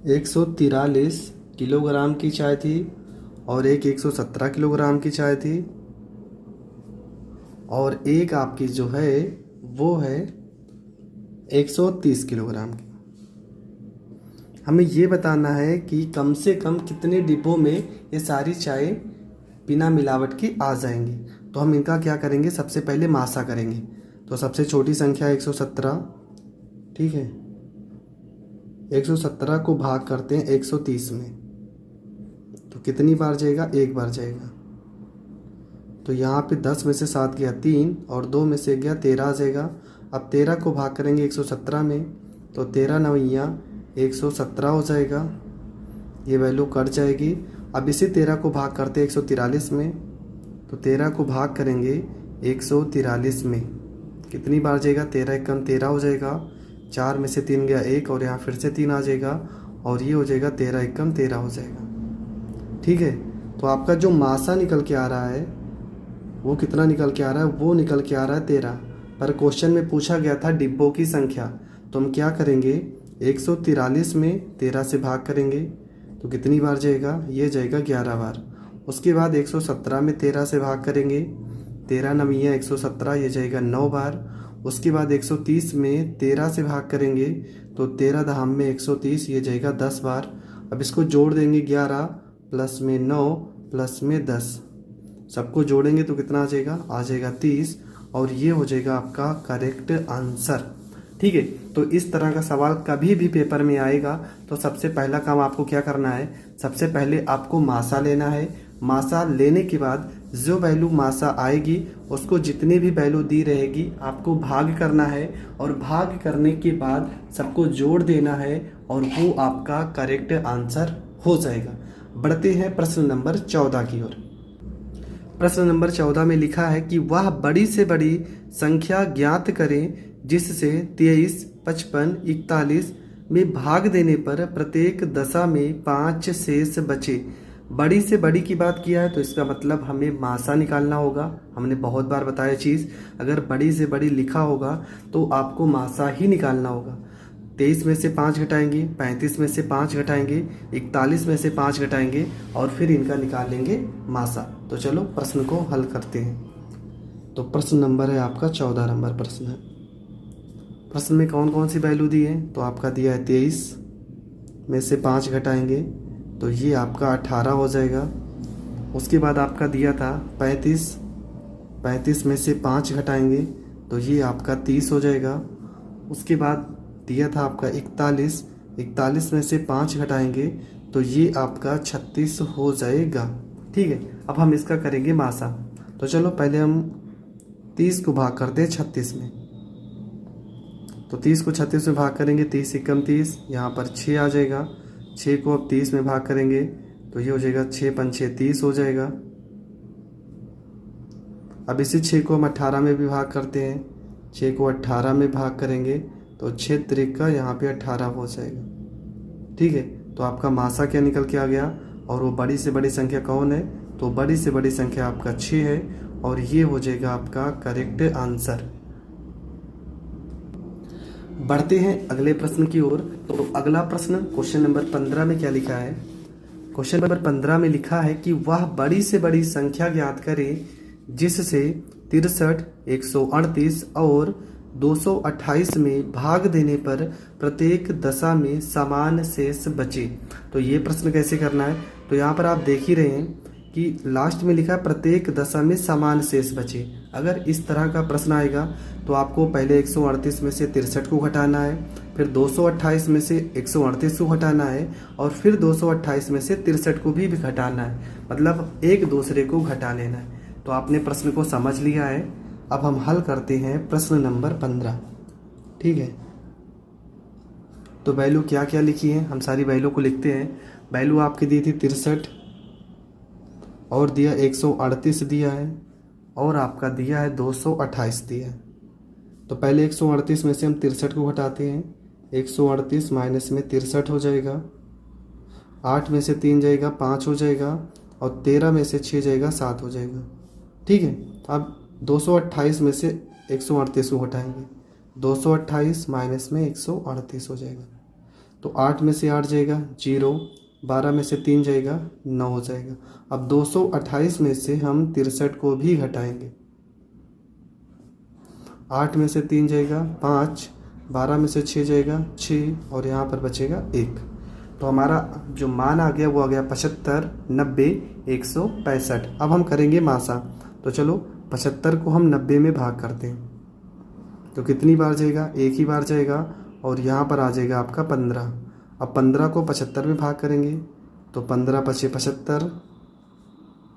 एक 143 किलोग्राम की चाय थी और एक 117 किलोग्राम की चाय थी, और एक आपकी जो है वो है 130 किलोग्राम की। हमें ये बताना है कि कम से कम कितने डिब्बों में ये सारी चाय बिना मिलावट की आ जाएंगी। तो हम इनका क्या करेंगे, सबसे पहले मासा करेंगे। तो सबसे छोटी संख्या 117, ठीक है, 117 को भाग करते हैं 130 में, तो कितनी बार जाएगा, एक बार जाएगा। तो यहाँ पे 10 में से 7 गया 3 और 2 में से गया 13 आ जाएगा। अब 13 को भाग करेंगे 117 में, तो 13 नवैया 117 हो जाएगा, ये वैल्यू कट जाएगी। अब इसी 13 को भाग करते 143 में, तो 13 को भाग करेंगे 143 में, कितनी बार जाएगा, 13 एकम 13 हो जाएगा। 4 में से 3 गया 1 और यहाँ फिर से 3 आ जाएगा, और ये हो जाएगा 13 एकम 13 हो जाएगा। ठीक है, तो आपका जो मासा निकल के आ रहा है वो कितना निकल के आ रहा है, वो निकल के आ रहा है 13। पर क्वेश्चन में पूछा गया था डिब्बों की संख्या, तो हम क्या करेंगे, 143 में 13 से भाग करेंगे, तो कितनी बार जाएगा, ये जाएगा 11 बार। उसके बाद 117 में 13 से भाग करेंगे, 13 नवैया 117, ये जाएगा 9 बार। उसके बाद 130 में 13 से भाग करेंगे, तो 13 धाम में 130, ये जाएगा 10 बार। अब इसको जोड़ देंगे, 11 प्लस में 9 प्लस में 10, सबको जोड़ेंगे तो कितना आ जाएगा, आ जाएगा 30, और ये हो जाएगा आपका करेक्ट आंसर। ठीक है, तो इस तरह का सवाल कभी भी पेपर में आएगा तो सबसे पहला काम आपको क्या करना है, सबसे पहले आपको मासा लेना है। मासा लेने के बाद जो वैल्यू मासा आएगी उसको जितनी भी वैल्यू दी रहेगी आपको भाग करना है, और भाग करने के बाद सबको जोड़ देना है, और वो आपका करेक्ट आंसर हो जाएगा। बढ़ते हैं प्रश्न नंबर 14 की ओर। प्रश्न नंबर 14 में लिखा है कि वह बड़ी से बड़ी संख्या ज्ञात करें जिससे 23, 55, 41 में भाग देने पर प्रत्येक दशा में 5 शेष बचे। बड़ी से बड़ी की बात किया है तो इसका मतलब हमें मासा निकालना होगा। हमने बहुत बार बताया चीज़, अगर बड़ी से बड़ी लिखा होगा तो आपको मासा ही निकालना होगा। 23 में से 5 घटाएंगे, 35 में से 5 घटाएंगे, 41 में से 5 घटाएंगे, और फिर इनका निकाल लेंगे मासा। तो चलो प्रश्न को हल करते हैं। तो प्रश्न नंबर है आपका 14 नंबर प्रश्न है। प्रश्न में कौन कौन सी वैल्यू दी है, तो आपका दिया है 23 में से 5 घटाएंगे तो ये आपका 18 हो जाएगा। उसके बाद आपका दिया था 35 में से 5 घटाएंगे तो ये आपका 30 हो जाएगा। उसके बाद दिया था आपका 41 में से 5 घटाएंगे तो ये आपका 36 हो जाएगा। ठीक है, अब हम इसका करेंगे मासा। तो चलो पहले हम 30 को भाग करते हैं 36 में, तो 30 को 36 में भाग करेंगे, 30 एकम 30, यहाँ पर 6 आ जाएगा। 6 को अब 30 में भाग करेंगे तो ये हो जाएगा 6 पंचे 30 हो जाएगा। अब इसी 6 को हम 18 में भी भाग करते हैं, 6 को 18 में भाग करेंगे तो 6 त्रिका यहाँ पे 18 हो जाएगा। ठीक है, तो आपका मासा क्या निकल के आ गया, और वो बड़ी से बड़ी संख्या कौन है, तो बड़ी से बड़ी संख्या आपका 6 है, और ये हो जाएगा आपका करेक्ट आंसर। बढ़ते हैं अगले प्रश्न की ओर। तो अगला प्रश्न क्वेश्चन नंबर 15 में क्या लिखा है, क्वेश्चन नंबर 15 में लिखा है कि वह बड़ी से बड़ी संख्या ज्ञात करे जिससे 63, 138 और 228 में भाग देने पर प्रत्येक दशा में समान शेष बचे। तो ये प्रश्न कैसे करना है, तो यहाँ पर आप देख ही रहे हैं कि लास्ट में लिखा है प्रत्येक दशा में समान शेष बचे। अगर इस तरह का प्रश्न आएगा तो आपको पहले 138 में से 63 को घटाना है, फिर 228 में से 138 को घटाना है, और फिर 228 में से 63 को भी घटाना है, मतलब एक दूसरे को घटा लेना है। तो आपने प्रश्न को समझ लिया है। अब हम हल करते हैं प्रश्न नंबर 15। ठीक है, तो वैल्यू क्या क्या लिखी है, हम सारी वैल्यू को लिखते हैं। वैल्यू आपकी दी थी 63 और दिया 138 दिया है, और आपका दिया है 228 दिया है। तो पहले 138 में से हम 63 को घटाते हैं। 138 माइनस में 63 हो जाएगा, 8 में से 3 जाएगा 5 हो जाएगा, और 13 में से 6 जाएगा 7 हो जाएगा। ठीक है, अब 228 में से 138 को घटाएंगे। 228 माइनस में 138 हो जाएगा। तो 8 में से 8 जाएगा 0, 12 में से 3 जाएगा 9 हो जाएगा। अब 228 में से हम 63 को भी घटाएंगे। 8 में से 3 जाएगा 5, 12 में से 6 जाएगा 6, और यहाँ पर बचेगा 1। तो हमारा जो मान आ गया वो आ गया 75, 90, 165। अब हम करेंगे मासा। तो चलो 75 को हम 90 में भाग करते हैं, तो कितनी बार जाएगा, एक ही बार जाएगा, और यहाँ पर आ जाएगा आपका 15। अब 15 को 75 में भाग करेंगे तो 15 पचे 75।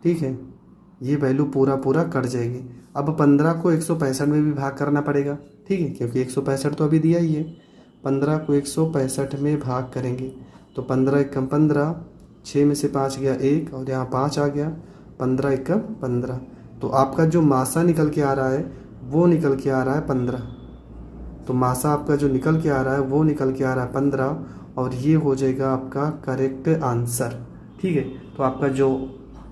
ठीक है, ये वैल्यू पूरा कट जाएगी। अब 15 को 165 में भी भाग करना पड़ेगा। ठीक है, क्योंकि 165 तो अभी दिया ही है। 15 को 165 में भाग करेंगे तो 15 एकम 15, 6 में से 5 गया 1, और यहाँ 5 आ गया, 15 एकम 15। तो आपका जो मासा निकल के आ रहा है वो निकल के आ रहा है 15। तो मासा आपका जो निकल के आ रहा है वो निकल के आ रहा है 15, और ये हो जाएगा आपका करेक्ट आंसर। ठीक है, तो आपका जो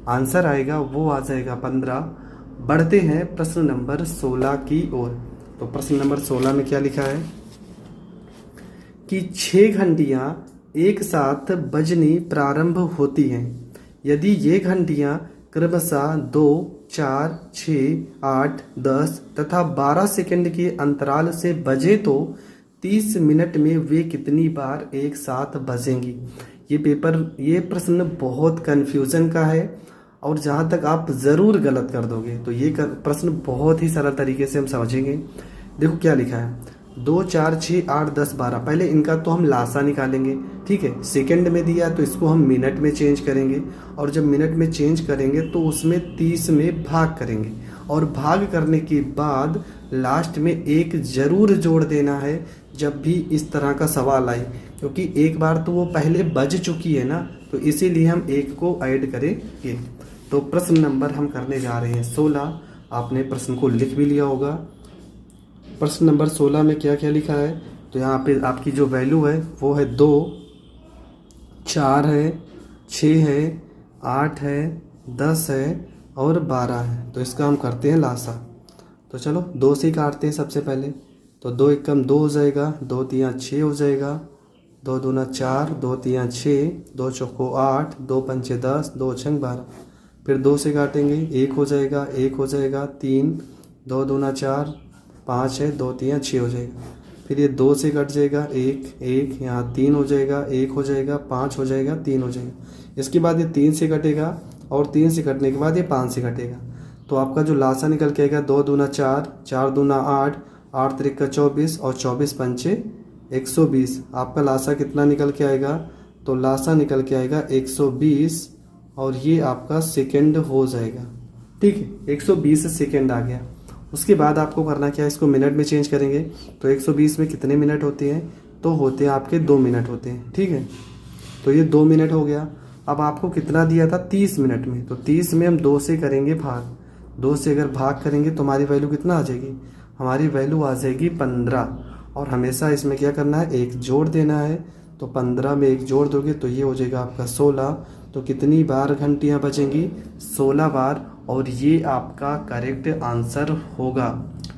आंसर आएगा वो आ जाएगा 15। बढ़ते हैं प्रश्न नंबर 16 की ओर। तो प्रश्न नंबर 16 में क्या लिखा है कि 6 घंटियां एक साथ बजनी प्रारंभ होती हैं। यदि ये घंटियां क्रमशः 2, 4, 6, 8, 10 तथा 12 सेकंड के अंतराल से बजे तो 30 मिनट में वे कितनी बार एक साथ बजेंगी। ये प्रश्न बहुत कन्फ्यूजन का है, और जहाँ तक आप ज़रूर गलत कर दोगे। तो ये प्रश्न बहुत ही सरल तरीके से हम समझेंगे। देखो क्या लिखा है, 2, 4, 6, 8, 10, 12। पहले इनका तो हम लासा निकालेंगे। ठीक है, सेकंड में दिया तो इसको हम मिनट में चेंज करेंगे, और जब मिनट में चेंज करेंगे तो उसमें 30 में भाग करेंगे, और भाग करने के बाद लास्ट में एक ज़रूर जोड़ देना है जब भी इस तरह का सवाल आए, क्योंकि एक बार तो वो पहले बज चुकी है ना, तो इसीलिए हम एक को ऐड करेंगे। तो प्रश्न नंबर हम करने जा रहे हैं 16। आपने प्रश्न को लिख भी लिया होगा। प्रश्न नंबर 16 में क्या क्या लिखा है, तो यहाँ पे आपकी जो वैल्यू है वो है 2, 4 है, 6 है, 8 है, 10 है, और 12 है। तो इसका हम करते हैं लासा। तो चलो 2 से ही काटते हैं सबसे पहले। तो 2 एकम 2 हो जाएगा, 2 तिया 6 हो जाएगा, 2 दूना 4, 2 तिया 6, 2 चौको 8, 2 पंचे 10, 2 छंग 12। फिर 2 से काटेंगे, 1 हो जाएगा, 1 हो जाएगा, 3, 2 दूना 4, 5 है, 2 तिया 6 हो जाएगा। फिर ये 2 से कट जाएगा, 1, यहाँ 3 हो जाएगा, 1 हो जाएगा, 5 हो जाएगा, 3 हो जाएगा। इसके बाद ये 3 से कटेगा, और 3 से कटने के बाद ये 5 से कटेगा। तो आपका जो लासा निकल के आएगा 2 दूना 4, 4 दूना 8, 8 त्रिका 24, और 24 पंचे 120। आपका लासा कितना निकल के आएगा, तो लासा निकल के आएगा 120, और ये आपका सेकंड हो जाएगा। ठीक है, 120 सेकंड आ गया। उसके बाद आपको करना क्या है, इसको मिनट में चेंज करेंगे। तो 120 में कितने मिनट होते हैं, तो होते हैं आपके 2 मिनट होते हैं। ठीक है, तो ये 2 मिनट हो गया। अब आपको कितना दिया था, 30 मिनट में, तो 30 में हम 2 से करेंगे भाग। 2 से अगर भाग करेंगे तो हमारी वैल्यू कितना आ जाएगी, हमारी वैल्यू आ जाएगी 15। और हमेशा इसमें क्या करना है, एक जोड़ देना है। तो 15 में एक जोड़ दोगे तो ये हो जाएगा आपका 16। तो कितनी बार घंटियाँ बजेंगी, 16 बार, और ये आपका करेक्ट आंसर होगा।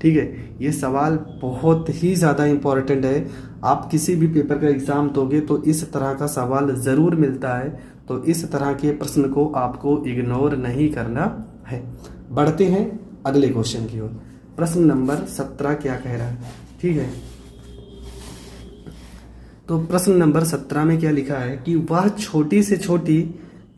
ठीक है, ये सवाल बहुत ही ज़्यादा इम्पॉर्टेंट है। आप किसी भी पेपर का एग्ज़ाम दोगे तो इस तरह का सवाल ज़रूर मिलता है। तो इस तरह के प्रश्न को आपको इग्नोर नहीं करना है। बढ़ते हैं अगले क्वेश्चन की ओर। प्रश्न नंबर 17 क्या कह रहा है, ठीक है। तो प्रश्न नंबर 17 में क्या लिखा है कि वह छोटी से छोटी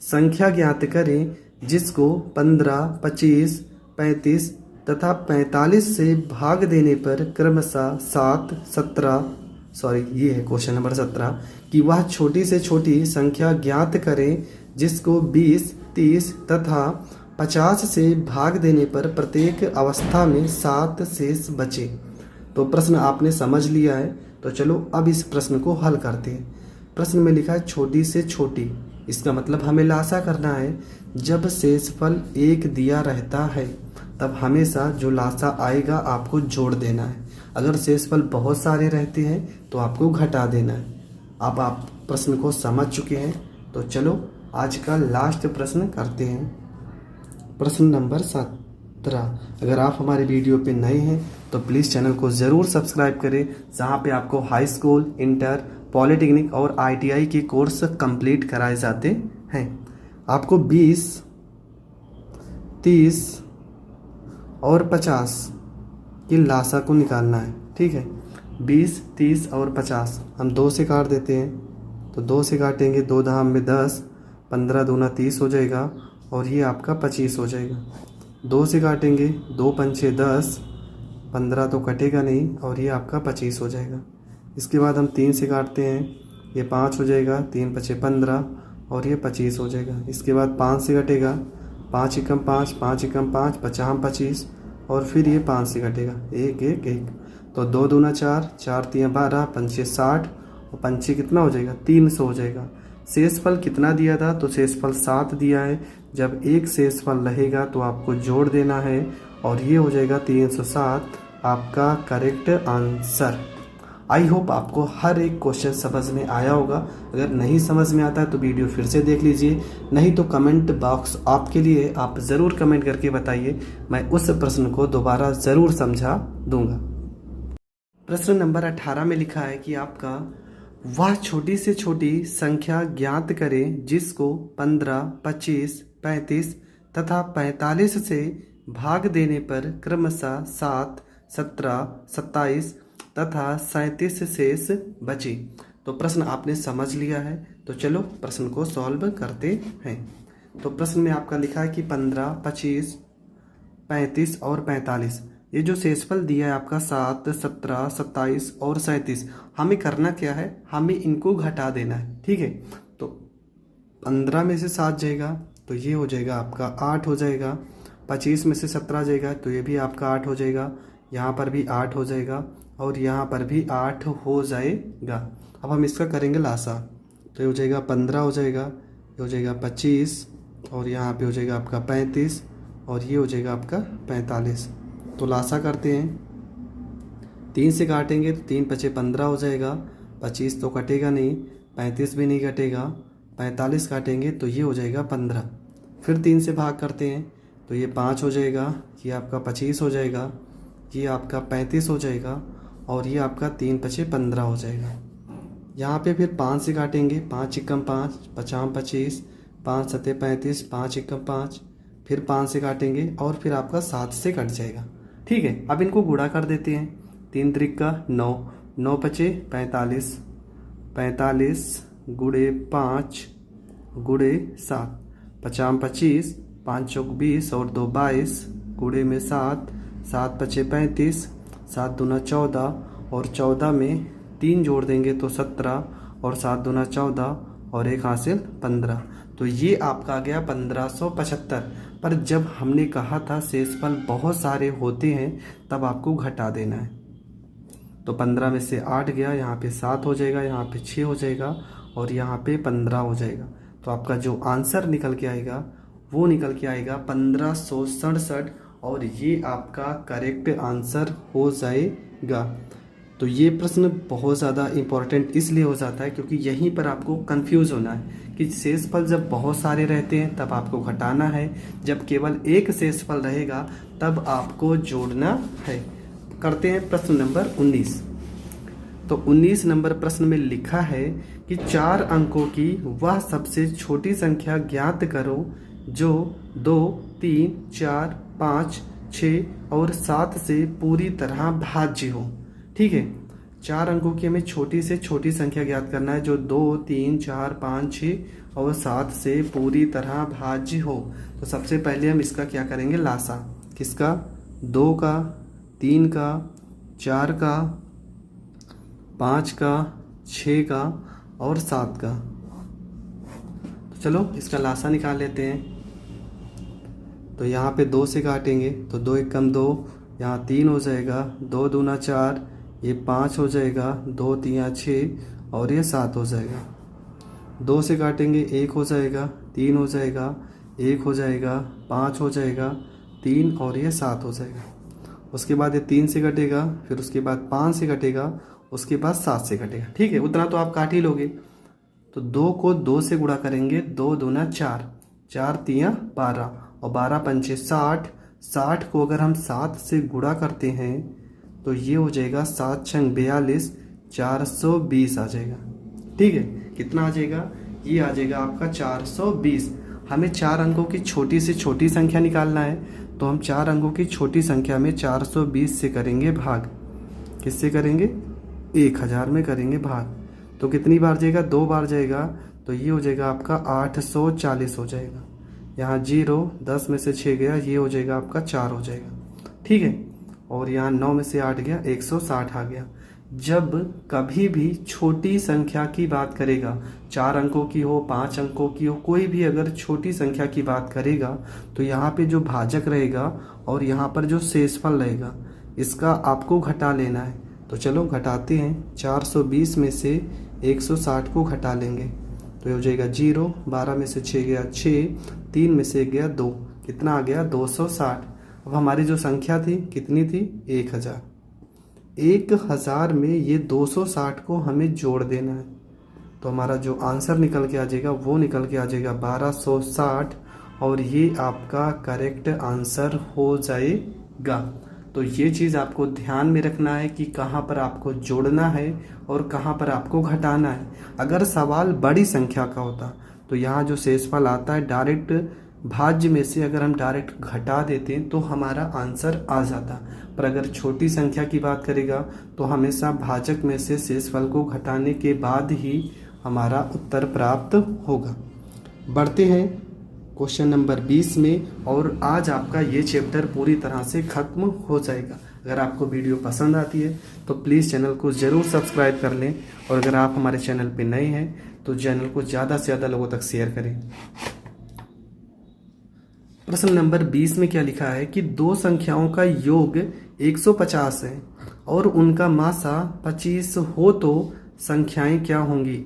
संख्या ज्ञात करें जिसको 15, 25, 35 तथा 45 से भाग देने पर क्रमशः 7, 17 ये है क्वेश्चन नंबर 17 कि वह छोटी से छोटी संख्या ज्ञात करें जिसको 20, 30 तथा 50 से भाग देने पर प्रत्येक अवस्था में 7 शेष बचे। तो प्रश्न आपने समझ लिया है, तो चलो अब इस प्रश्न को हल करते हैं। प्रश्न में लिखा है छोटी से छोटी, इसका मतलब हमें लासा करना है। जब शेषफल 1 दिया रहता है तब हमेशा जो लासा आएगा आपको जोड़ देना है। अगर शेषफल बहुत सारे रहते हैं तो आपको घटा देना है। अब आप प्रश्न को समझ चुके हैं, तो चलो आज का लास्ट प्रश्न करते हैं। प्रश्न नंबर 17। अगर आप हमारे वीडियो पे नए हैं तो प्लीज़ चैनल को ज़रूर सब्सक्राइब करें, जहां पे आपको हाई स्कूल, इंटर, पॉलिटेक्निक और ITI के कोर्स कंप्लीट कराए जाते हैं। आपको 20, 30 और 50 की लासा को निकालना है, ठीक है। 20, 30 और 50 हम 2 से काट देते हैं, तो 2 से काटेंगे, 2 धाम में 10, 15 दूना 30 हो जाएगा और ये आपका 25 हो जाएगा। 2 से काटेंगे, 2 पंचे 10, 15 तो कटेगा नहीं और ये आपका 25 हो जाएगा। इसके बाद हम 3 से काटते हैं, ये 5 हो जाएगा, 3 पचे 15 और ये 25 हो जाएगा। इसके बाद 5 से कटेगा, 5 एकम 5, 5 एकम 5, 50 25 और फिर ये 5 से कटेगा, 1 1 1, तो 2 दूना 4, 4 3 12, पंचे 60 और पंचे कितना हो जाएगा, 300 हो जाएगा। शेषफल कितना दिया था, तो शेषफल 7 दिया है। जब एक शेषफल रहेगा तो आपको जोड़ देना है और ये हो जाएगा 307 आपका करेक्ट आंसर। आई होप आपको हर एक क्वेश्चन समझ में आया होगा। अगर नहीं समझ में आता है तो वीडियो फिर से देख लीजिए, नहीं तो कमेंट बॉक्स आपके लिए, आप ज़रूर कमेंट करके बताइए, मैं उस प्रश्न को दोबारा ज़रूर समझा दूंगा। प्रश्न नंबर 18 में लिखा है कि आपका वह छोटी से छोटी संख्या ज्ञात करें जिसको 15, 25, 35 तथा 45 से भाग देने पर क्रमशः 7, 17, 27 तथा 37 शेष बचे। तो प्रश्न आपने समझ लिया है, तो चलो प्रश्न को सॉल्व करते हैं। तो प्रश्न में आपका लिखा है कि 15, 25, 35 और 45, ये जो शेषफल दिया है आपका 7, 17, 27 और 37, हमें करना क्या है, हमें इनको घटा देना है, ठीक है। तो 15 में से 7 जाएगा तो ये हो जाएगा आपका 8 हो जाएगा। 25 में से 17 जाएगा तो ये भी आपका 8 हो जाएगा। यहाँ पर भी 8 हो जाएगा और यहाँ पर भी 8 हो जाएगा। अब हम इसका करेंगे लासा, तो ये हो जाएगा 15 हो जाएगा, ये हो जाएगा 25 और यहाँ पे हो जाएगा आपका 35 और ये हो जाएगा आपका 45। तो लासा करते हैं, 3 से काटेंगे तो 3 पचे 15 हो जाएगा, 25 तो कटेगा नहीं, 35 भी नहीं कटेगा, 45 काटेंगे तो ये हो जाएगा 15। फिर 3 से भाग करते हैं तो ये 5 हो जाएगा, ये आपका 25 हो जाएगा, ये आपका 35 हो जाएगा और ये आपका 3 पचे 15 हो जाएगा। यहाँ पे फिर 5 से काटेंगे, 5 एकम 5, 50 25, 5 सते 35, 5 एकम 5, फिर 5 से काटेंगे और फिर आपका 7 से कट जाएगा, ठीक है। अब इनको गुणा कर देते हैं, 3 त्रिका 9, 9 पचे 45, 45 गुणे 5 गुणे 7, 50 25, 5 चौक 20 और 2 22 गुणे में 7, 7 पचे 35, 7 दूना 14 और 14 में 3 जोड़ देंगे तो 17 और 7 दूना 14 और 1 हासिल 15। तो ये आपका आ गया 1575। पर जब हमने कहा था शेषफल बहुत सारे होते हैं तब आपको घटा देना है, तो 15 में से 8 गया, यहाँ पे 7 हो जाएगा, यहाँ पे 6 हो जाएगा और यहाँ पे 15 हो जाएगा। तो आपका जो आंसर निकल के आएगा वो निकल के आएगा 1567 और ये आपका करेक्ट आंसर हो जाएगा। तो ये प्रश्न बहुत ज़्यादा इम्पोर्टेंट इसलिए हो जाता है क्योंकि यहीं पर आपको कंफ्यूज होना है कि शेषफल जब बहुत सारे रहते हैं तब आपको घटाना है, जब केवल एक शेषफल रहेगा तब आपको जोड़ना है। करते हैं प्रश्न नंबर 19। तो 19 नंबर प्रश्न में लिखा है कि 4 अंकों की वह सबसे छोटी संख्या ज्ञात करो जो 2, 3, 4, 5, 6 और 7 से पूरी तरह भाज्य हो। ठीक है, 4 अंकों की हमें छोटी से छोटी संख्या ज्ञात करना है जो 2, 3, 4, 5, 6 और 7 से पूरी तरह भाज्य हो। तो सबसे पहले हम इसका क्या करेंगे, लासा। किसका? 2 का, 3 का, 4 का, 5 का, 6 का और 7 का। तो चलो इसका लासा निकाल लेते हैं। तो यहाँ पे 2 से काटेंगे तो 2 एक कम 2, यहाँ 3 हो जाएगा, 2 दूना 4, ये 5 हो जाएगा, 2 3 6 और ये 7 हो जाएगा। 2 से काटेंगे 1 हो जाएगा, 3 हो जाएगा, 1 हो जाएगा, 5 हो जाएगा, 3 और ये 7 हो जाएगा। उसके बाद ये 3 से कटेगा, फिर उसके बाद 5 से कटेगा, उसके बाद 7 से कटेगा। ठीक है, उतना तो आप काट ही लोगे। तो 2 को 2 से गुणा करेंगे, 2 दूना 4, 4 3 12 और 12 पंचे 60। 60 को अगर हम 7 से गुणा करते हैं तो ये हो जाएगा 7 छंग 42, 420 आ जाएगा। ठीक है, कितना आ जाएगा? ये आ जाएगा आपका 420। हमें 4 अंकों की छोटी से छोटी संख्या निकालना है, तो हम 4 अंकों की छोटी संख्या में 420 से करेंगे भाग। किससे करेंगे? 1000 में करेंगे भाग। तो कितनी बार जाएगा? 2 बार जाएगा। तो ये हो जाएगा आपका 840 हो जाएगा। यहाँ 0, 10 में से 6 गया, ये हो जाएगा आपका 4 हो जाएगा। ठीक है, और यहाँ 9 में से 8 गया, 160 आ गया। जब कभी भी छोटी संख्या की बात करेगा, 4 अंकों की हो, 5 अंकों की हो, कोई भी अगर छोटी संख्या की बात करेगा तो यहाँ पे जो भाजक रहेगा और यहाँ पर जो शेषफल रहेगा इसका आपको घटा लेना है। तो चलो घटाते हैं। 420 में से 160 को घटा लेंगे तो ये हो जाएगा 0, 12 में से 6 गया 6, 3 में से गया 2, कितना आ गया? 260। अब हमारी जो संख्या थी कितनी थी? 1000। 1000 में ये 260 को हमें जोड़ देना है। तो हमारा जो आंसर निकल के आ जाएगा वो निकल के आ जाएगा 1260 और ये आपका करेक्ट आंसर हो जाएगा। तो ये चीज़ आपको ध्यान में रखना है कि कहाँ पर आपको जोड़ना है और कहाँ पर आपको घटाना है। अगर सवाल बड़ी संख्या का होता तो यहाँ जो शेषफल आता है डायरेक्ट भाज्य में से अगर हम डायरेक्ट घटा देते तो हमारा आंसर आ जाता, पर अगर छोटी संख्या की बात करेगा तो हमेशा भाजक में से शेषफल को घटाने के बाद ही हमारा उत्तर प्राप्त होगा। बढ़ते हैं क्वेश्चन नंबर 20 में, और आज आपका ये चैप्टर पूरी तरह से खत्म हो जाएगा। अगर आपको वीडियो पसंद आती है तो प्लीज़ चैनल को ज़रूर सब्सक्राइब कर लें, और अगर आप हमारे चैनल पे नए हैं तो चैनल को ज़्यादा से ज़्यादा लोगों तक शेयर करें। प्रश्न नंबर 20 में क्या लिखा है कि 2 संख्याओं का योग 150 है और उनका मासा 25 हो तो संख्याएं क्या होंगी?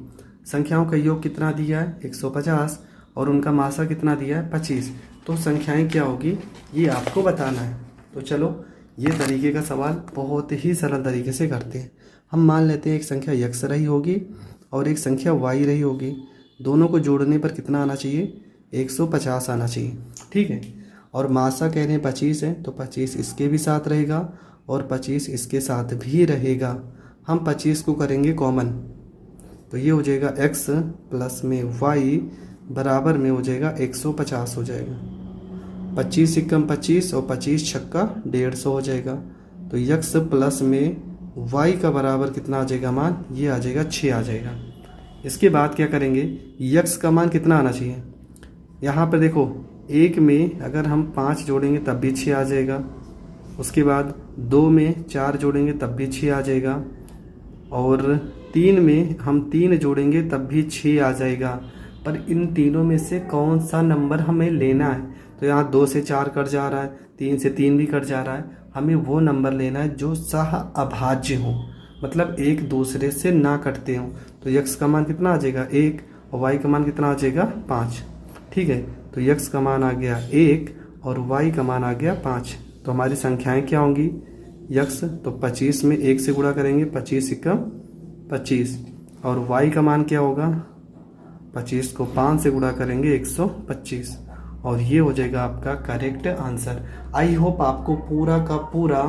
संख्याओं का योग कितना दिया है? 150 और उनका मासा कितना दिया है? 25। तो संख्याएं क्या होगी ये आपको बताना है। तो चलो ये तरीके का सवाल बहुत ही सरल तरीके से करते हैं। हम मान लेते हैं एक संख्या x रही होगी और एक संख्या y रही होगी। दोनों को जोड़ने पर कितना आना चाहिए? 150 आना चाहिए। ठीक है, और मासा कह रहे हैं 25 है तो 25 इसके भी साथ रहेगा और 25 इसके साथ भी रहेगा। हम 25 को करेंगे कॉमन तो ये हो जाएगा x प्लस में y बराबर में हो जाएगा 150 हो जाएगा। 25 एकम 25 और 25 छक्का 150 हो जाएगा। तो x प्लस में y का बराबर कितना आ जाएगा मान? ये आ जाएगा 6 आ जाएगा। इसके बाद क्या करेंगे? x का मान कितना आना चाहिए? यहाँ पर देखो 1 में अगर हम 5 जोड़ेंगे तब भी 6 आ जाएगा। उसके बाद 2 में 4 जोड़ेंगे तब भी 6 आ जाएगा, और 3 में हम 3 जोड़ेंगे तब भी 6 आ जाएगा। पर इन तीनों में से कौन सा नंबर हमें लेना है? तो यहाँ 2 से 4 कट जा रहा है, 3 से 3 भी कट जा रहा है। हमें वो नंबर लेना है जो सह अभाज्य हो, मतलब एक दूसरे से ना कटते हो। तो x का मान कितना आ जाएगा? 1 और y का मान कितना आ जाएगा? 5। ठीक है, तो x का मान आ गया 1 और y का मान आ गया 5। तो हमारी संख्याएं क्या होंगी? x तो 25 में 1 से गुणा करेंगे, 25 एकम 25, और y का मान क्या होगा? 25 को 5 से गुणा करेंगे 125, और ये हो जाएगा आपका करेक्ट आंसर। आई होप आपको पूरा का पूरा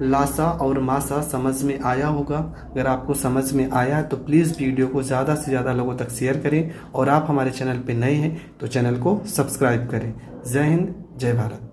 लासा और मासा समझ में आया होगा। अगर आपको समझ में आया तो प्लीज़ वीडियो को ज़्यादा से ज़्यादा लोगों तक शेयर करें, और आप हमारे चैनल पे नए हैं तो चैनल को सब्सक्राइब करें। जय हिंद, जय भारत।